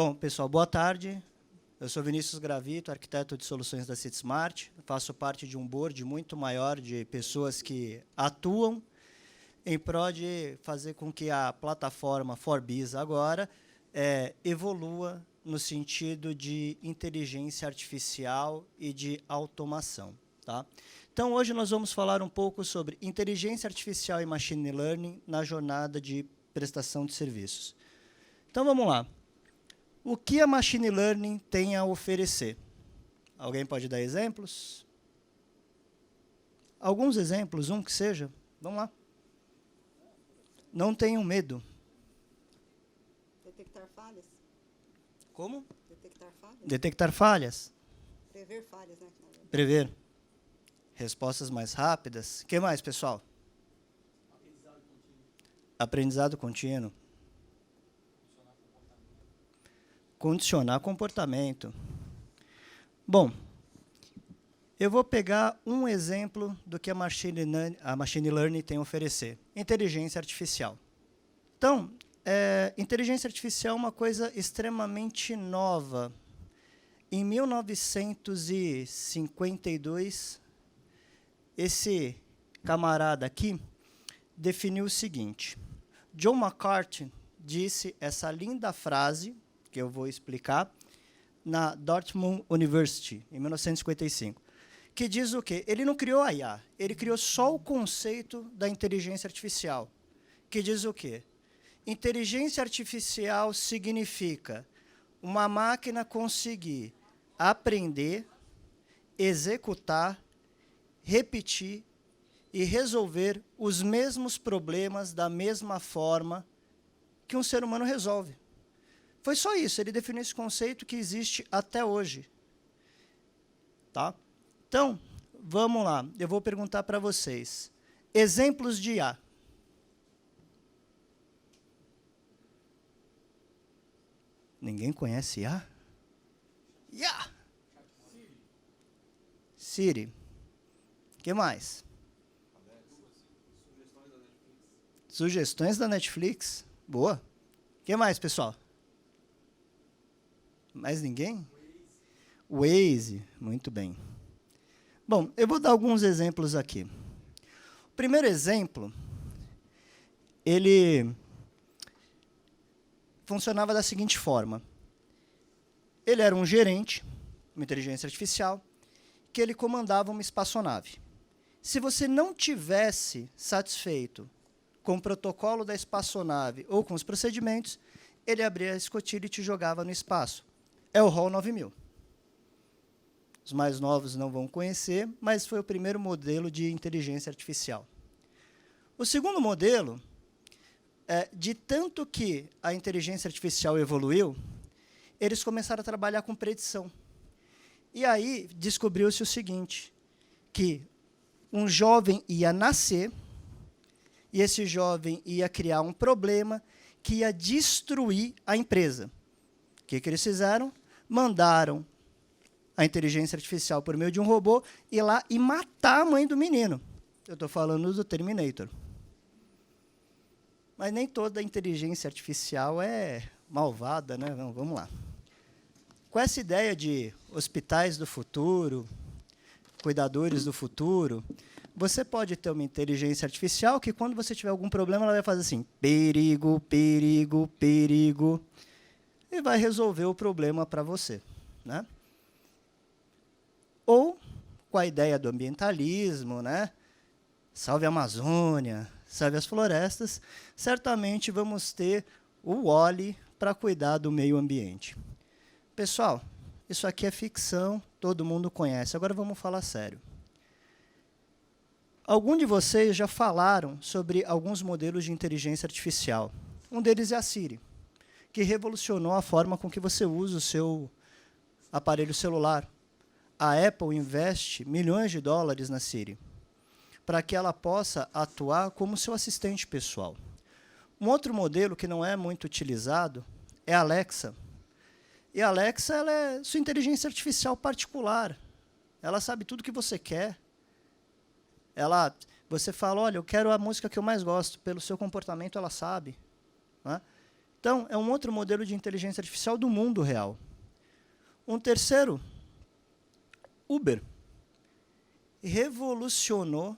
Bom, pessoal, boa tarde. Eu sou Vinícius Gravito, arquiteto de soluções da CitySmart. Faço parte de um board muito maior de pessoas que atuam em prol de fazer com que a plataforma Forbis agora evolua no sentido de inteligência artificial e de automação. Tá? Então, hoje nós vamos falar um pouco sobre inteligência artificial e machine learning na jornada de prestação de serviços. Então, vamos lá. O que a machine learning tem a oferecer? Alguém pode dar exemplos? Alguns exemplos, um que seja. Vamos lá. Não tenham medo. Detectar falhas. Como? Detectar falhas. Detectar falhas. Prever falhas, né? Prever. Respostas mais rápidas. O que mais, pessoal? Aprendizado contínuo. Aprendizado contínuo. Condicionar comportamento. Bom, eu vou pegar um exemplo do que a machine learning tem a oferecer. Inteligência artificial. Então, inteligência artificial é uma coisa extremamente nova. Em 1952, esse camarada aqui definiu o seguinte. John McCarthy disse essa linda frase, que eu vou explicar, na Dartmouth University, em 1955, que diz o quê? Ele não criou a IA, ele criou só o conceito da inteligência artificial, que diz o quê? Inteligência artificial significa uma máquina conseguir aprender, executar, repetir e resolver os mesmos problemas da mesma forma que um ser humano resolve. Foi só isso, ele definiu esse conceito que existe até hoje. Tá? Então, vamos lá, eu vou perguntar para vocês. Exemplos de IA. Ninguém conhece IA? IA! Siri. O que mais? Sugestões da Netflix. Boa. O que mais, pessoal? Mais ninguém? Waze. Muito bem. Bom, eu vou dar alguns exemplos aqui. O primeiro exemplo, ele funcionava da seguinte forma. Ele era um gerente, uma inteligência artificial, que ele comandava uma espaçonave. Se você não tivesse satisfeito com o protocolo da espaçonave ou com os procedimentos, ele abria a escotilha e te jogava no espaço. É o HAL 9000. Os mais novos não vão conhecer, mas foi o primeiro modelo de inteligência artificial. O segundo modelo, de tanto que a inteligência artificial evoluiu, eles começaram a trabalhar com predição. E aí descobriu-se o seguinte, que um jovem ia nascer, e esse jovem ia criar um problema que ia destruir a empresa. O que eles fizeram? Mandaram a inteligência artificial por meio de um robô ir lá e matar a mãe do menino. Eu estou falando do Terminator. Mas nem toda inteligência artificial é malvada, né? Não, vamos lá. Com essa ideia de hospitais do futuro, cuidadores do futuro, você pode ter uma inteligência artificial que, quando você tiver algum problema, ela vai fazer assim, perigo, perigo, perigo, e vai resolver o problema para você. Né? Ou, com a ideia do ambientalismo, né? Salve a Amazônia, salve as florestas, certamente vamos ter o Wall-E para cuidar do meio ambiente. Pessoal, isso aqui é ficção, todo mundo conhece. Agora vamos falar sério. Alguns de vocês já falaram sobre alguns modelos de inteligência artificial. Um deles é a Siri, que revolucionou a forma com que você usa o seu aparelho celular. A Apple investe milhões de dólares na Siri, para que ela possa atuar como seu assistente pessoal. Um outro modelo que não é muito utilizado é a Alexa. E a Alexa, ela é sua inteligência artificial particular. Ela sabe tudo o que você quer. Você fala, olha, eu quero a música que eu mais gosto. Pelo seu comportamento, ela sabe. Né? Então, é um outro modelo de inteligência artificial do mundo real. Um terceiro, Uber. Revolucionou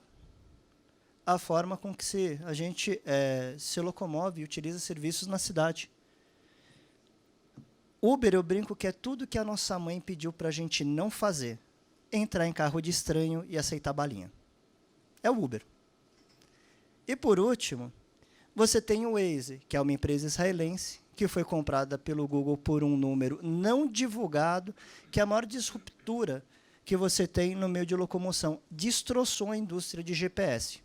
a forma com que a gente se locomove e utiliza serviços na cidade. Uber, eu brinco que é tudo que a nossa mãe pediu para a gente não fazer. Entrar em carro de estranho e aceitar balinha. É o Uber. E, por último, você tem o Waze, que é uma empresa israelense, que foi comprada pelo Google por um número não divulgado, que é a maior disruptura que você tem no meio de locomoção. Destroçou a indústria de GPS.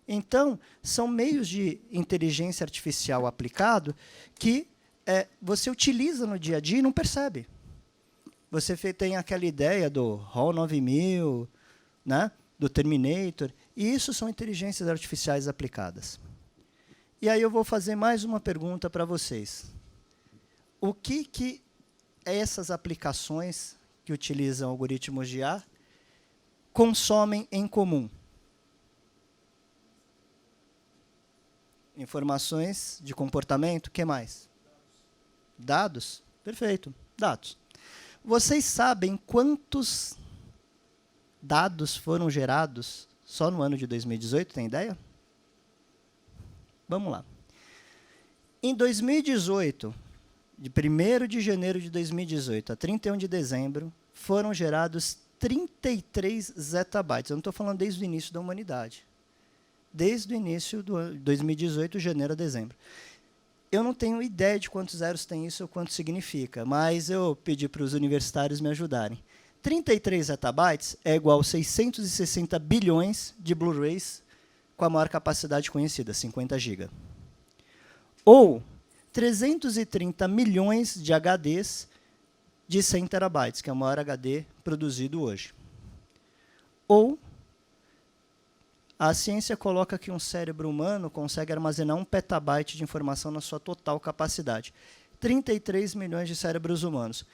Então, são meios de inteligência artificial aplicado que você utiliza no dia a dia e não percebe. Você tem aquela ideia do HAL 9000, né, do Terminator, e isso são inteligências artificiais aplicadas. E aí eu vou fazer mais uma pergunta para vocês. O que essas aplicações que utilizam algoritmos de IA consomem em comum? Informações de comportamento, o que mais? Dados? Perfeito, dados. Vocês sabem quantos dados foram gerados só no ano de 2018, tem ideia? Vamos lá. Em 2018, de 1º de janeiro de 2018 a 31 de dezembro, foram gerados 33 zettabytes. Eu não estou falando desde o início da humanidade. Desde o início do ano 2018, janeiro a dezembro. Eu não tenho ideia de quantos zeros tem isso ou quanto significa, mas eu pedi para os universitários me ajudarem. 33 zettabytes é igual a 660 bilhões de Blu-rays com a maior capacidade conhecida, 50 GB. Ou 330 milhões de HDs de 100 terabytes, que é o maior HD produzido hoje. Ou a ciência coloca que um cérebro humano consegue armazenar 1 petabyte de informação na sua total capacidade. 33 milhões de cérebros humanos.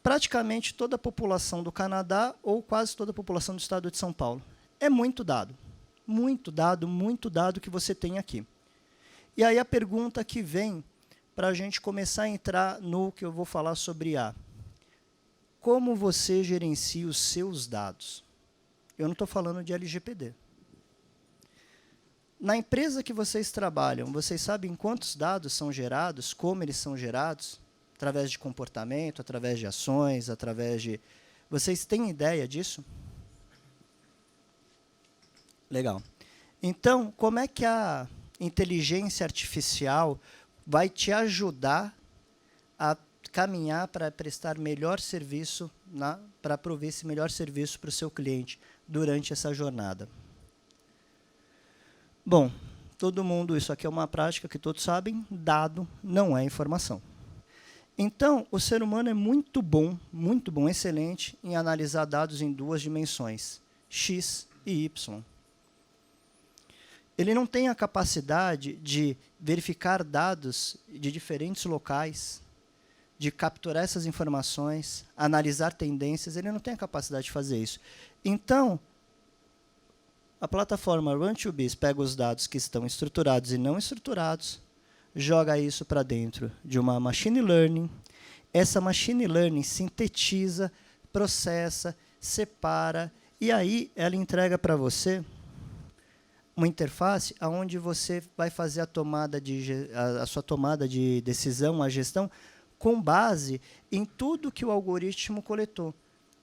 Praticamente toda a população do Canadá ou quase toda a população do estado de São Paulo. É muito dado. Muito dado que você tem aqui. E aí a pergunta que vem para a gente começar a entrar no que eu vou falar sobre IA. Como você gerencia os seus dados? Eu não estou falando de LGPD. Na empresa que vocês trabalham, vocês sabem quantos dados são gerados, como eles são gerados? Através de comportamento, através de ações, através de... Vocês têm ideia disso? Legal. Então, como é que a inteligência artificial vai te ajudar a caminhar para prestar melhor serviço, para prover esse melhor serviço para o seu cliente durante essa jornada? Bom, todo mundo, isso aqui é uma prática que todos sabem, dado não é informação. Então, o ser humano é muito bom, excelente, em analisar dados em 2 dimensões, X e Y. Ele não tem a capacidade de verificar dados de diferentes locais, de capturar essas informações, analisar tendências, ele não tem a capacidade de fazer isso. Então, a plataforma Run2Biz pega os dados que estão estruturados e não estruturados, joga isso para dentro de uma machine learning. Essa machine learning sintetiza, processa, separa, e aí ela entrega para você uma interface onde você vai fazer a sua tomada de decisão, a gestão, com base em tudo que o algoritmo coletou.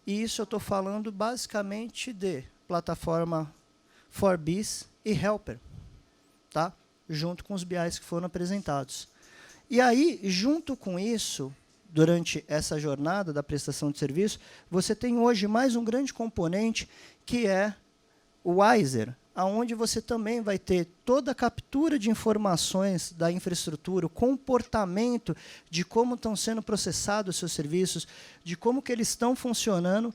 E isso eu estou falando basicamente de plataforma ForBiz e Helper, tá? Junto com os BIs que foram apresentados. E aí, junto com isso, durante essa jornada da prestação de serviço, você tem hoje mais um grande componente, que é o Wiser, onde você também vai ter toda a captura de informações da infraestrutura, o comportamento de como estão sendo processados os seus serviços, de como que eles estão funcionando,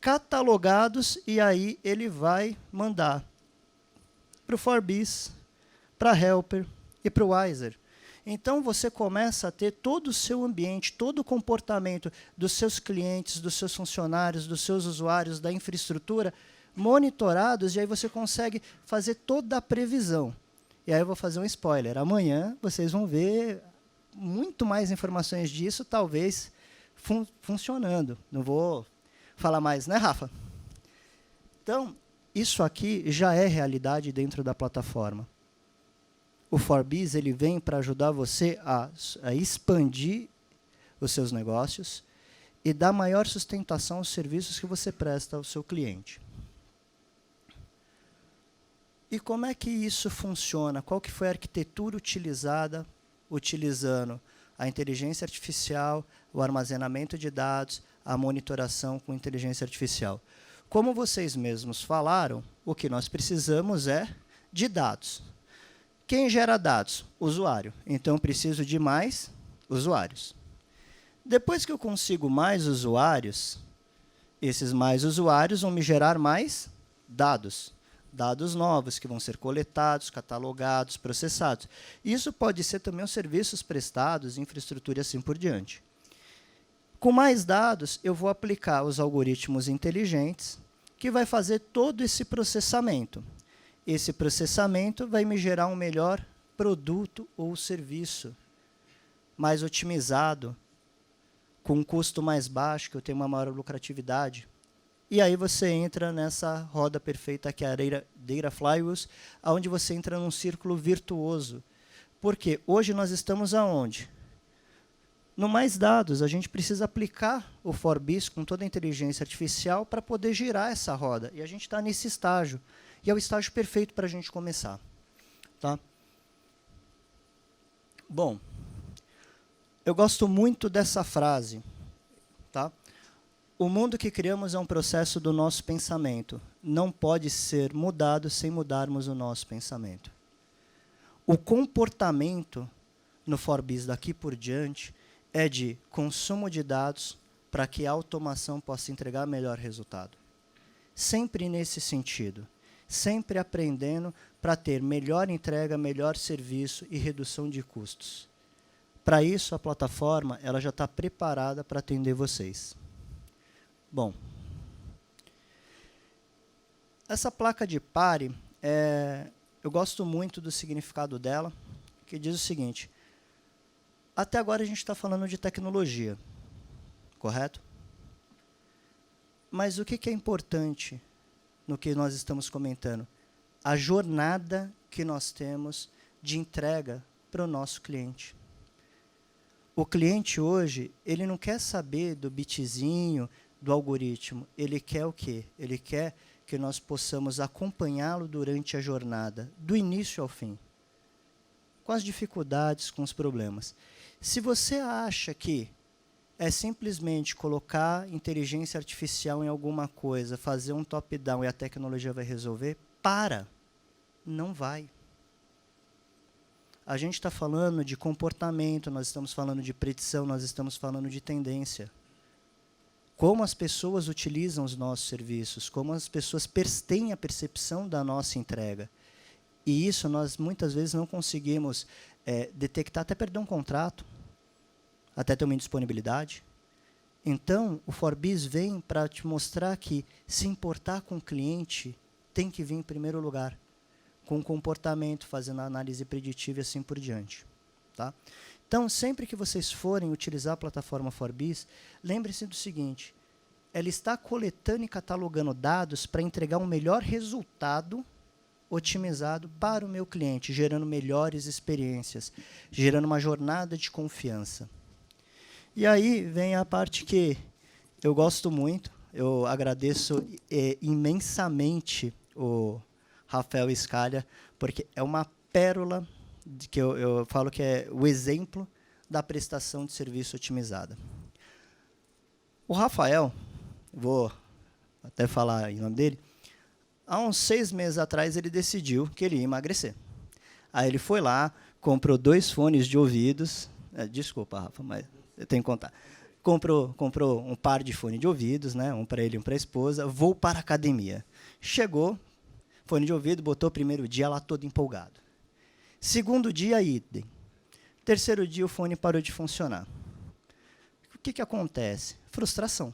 catalogados, e aí ele vai mandar para o ForBiz, para a Helper e para o Wiser. Então, você começa a ter todo o seu ambiente, todo o comportamento dos seus clientes, dos seus funcionários, dos seus usuários, da infraestrutura, monitorados, e aí você consegue fazer toda a previsão. E aí eu vou fazer um spoiler. Amanhã vocês vão ver muito mais informações disso, talvez funcionando. Não vou falar mais, né, Rafa? Então, isso aqui já é realidade dentro da plataforma. O Forbis ele vem para ajudar você a expandir os seus negócios e dar maior sustentação aos serviços que você presta ao seu cliente. E como é que isso funciona? Qual que foi a arquitetura utilizada, utilizando a inteligência artificial, o armazenamento de dados, a monitoração com inteligência artificial? Como vocês mesmos falaram, o que nós precisamos é de dados. Quem gera dados? Usuário. Então, eu preciso de mais usuários. Depois que eu consigo mais usuários, esses mais usuários vão me gerar mais dados. Dados novos que vão ser coletados, catalogados, processados. Isso pode ser também os serviços prestados, infraestrutura e assim por diante. Com mais dados, eu vou aplicar os algoritmos inteligentes, que vai fazer todo esse processamento. Esse processamento vai me gerar um melhor produto ou serviço, mais otimizado, com um custo mais baixo, que eu tenho uma maior lucratividade. E aí você entra nessa roda perfeita que é a Data Flywheels, onde você entra num círculo virtuoso. Porque hoje nós estamos aonde? No mais dados, a gente precisa aplicar o Forbis com toda a inteligência artificial para poder girar essa roda. E a gente está nesse estágio. E é o estágio perfeito para a gente começar. Tá? Bom, eu gosto muito dessa frase. Tá? O mundo que criamos é um processo do nosso pensamento. Não pode ser mudado sem mudarmos o nosso pensamento. O comportamento no Forbis daqui por diante é de consumo de dados para que a automação possa entregar melhor resultado. Sempre nesse sentido. Sempre aprendendo para ter melhor entrega, melhor serviço e redução de custos. Para isso, a plataforma ela já está preparada para atender vocês. Bom, essa placa de pare, eu gosto muito do significado dela, que diz o seguinte: até agora a gente está falando de tecnologia, correto? Mas o que é importante no que nós estamos comentando? A jornada que nós temos de entrega para o nosso cliente. O cliente hoje, ele não quer saber do bitzinho, do algoritmo. Ele quer o quê? Ele quer que nós possamos acompanhá-lo durante a jornada, do início ao fim. Com as dificuldades, com os problemas. Se você acha que é simplesmente colocar inteligência artificial em alguma coisa, fazer um top-down e a tecnologia vai resolver, não vai. A gente está falando de comportamento, nós estamos falando de predição, nós estamos falando de tendência. Como as pessoas utilizam os nossos serviços, como as pessoas têm a percepção da nossa entrega. E isso nós muitas vezes não conseguimos detectar, até perder um contrato, até ter uma indisponibilidade. Então, o Forbis vem para te mostrar que se importar com o cliente tem que vir em primeiro lugar, com comportamento, fazendo análise preditiva e assim por diante. Tá? Então, sempre que vocês forem utilizar a plataforma Forbis, lembre-se do seguinte: ela está coletando e catalogando dados para entregar um melhor resultado otimizado para o meu cliente, gerando melhores experiências, gerando uma jornada de confiança. E aí vem a parte que eu gosto muito, eu agradeço imensamente o Rafael Scalha, porque é uma pérola que eu falo que é o exemplo da prestação de serviço otimizada. O Rafael, vou até falar em nome dele, há uns 6 meses atrás ele decidiu que ele ia emagrecer. Aí ele foi lá, comprou 2 fones de ouvidos, desculpa, Rafa, mas eu tenho que contar. Comprou um par de fone de ouvidos, né, um para ele e um para a esposa, vou para a academia. Chegou, fone de ouvido, botou o primeiro dia lá todo empolgado. Segundo dia, idem. Terceiro dia, o fone parou de funcionar. O que acontece? Frustração.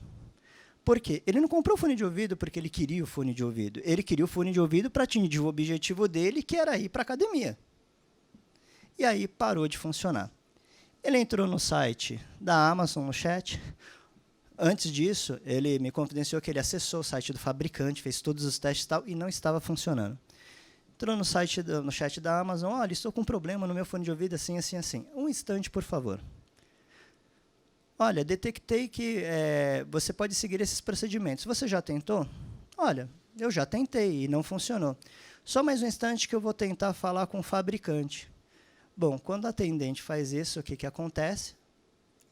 Por quê? Ele não comprou o fone de ouvido porque ele queria o fone de ouvido. Ele queria o fone de ouvido para atingir o objetivo dele, que era ir para a academia. E aí parou de funcionar. Ele entrou no site da Amazon, no chat. Antes disso, ele me confidenciou que ele acessou o site do fabricante, fez todos os testes e tal, e não estava funcionando. Entrou no chat da Amazon, olha, estou com um problema no meu fone de ouvido, assim, assim, assim. Um instante, por favor. Olha, detectei que você pode seguir esses procedimentos. Você já tentou? Olha, eu já tentei e não funcionou. Só mais um instante que eu vou tentar falar com o fabricante. Bom, quando a atendente faz isso, o que acontece?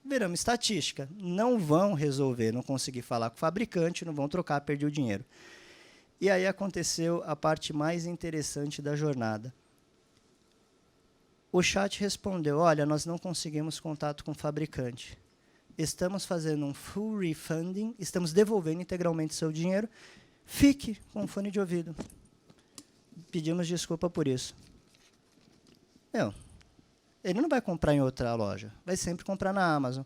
Viramos estatística. Não vão resolver, não conseguir falar com o fabricante, não vão trocar, perder o dinheiro. E aí aconteceu a parte mais interessante da jornada. O chat respondeu, olha, nós não conseguimos contato com o fabricante. Estamos fazendo um full refunding, estamos devolvendo integralmente seu dinheiro, fique com o fone de ouvido. Pedimos desculpa por isso. Ele não vai comprar em outra loja, vai sempre comprar na Amazon.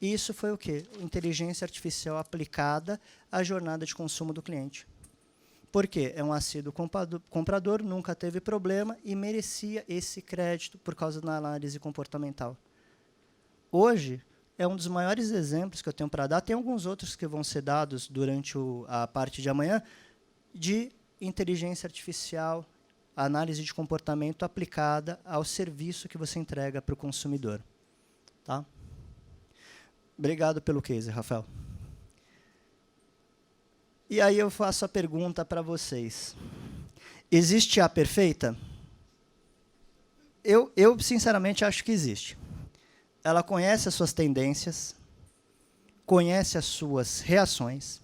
Isso foi o quê? Inteligência artificial aplicada à jornada de consumo do cliente. Por quê? É um assíduo comprador, nunca teve problema e merecia esse crédito por causa da análise comportamental. Hoje, é um dos maiores exemplos que eu tenho para dar, tem alguns outros que vão ser dados durante a parte de amanhã, de inteligência artificial, análise de comportamento aplicada ao serviço que você entrega para o consumidor. Tá? Obrigado pelo case, Rafael. E aí eu faço a pergunta para vocês. Existe a perfeita? Eu, sinceramente, acho que existe. Ela conhece as suas tendências, conhece as suas reações,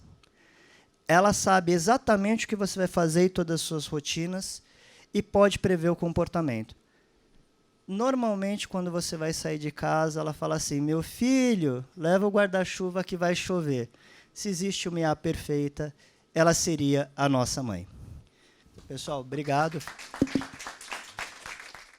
ela sabe exatamente o que você vai fazer e todas as suas rotinas e pode prever o comportamento. Normalmente, quando você vai sair de casa, ela fala assim, meu filho, leva o guarda-chuva que vai chover. Se existe uma IA perfeita, ela seria a nossa mãe. Pessoal, obrigado.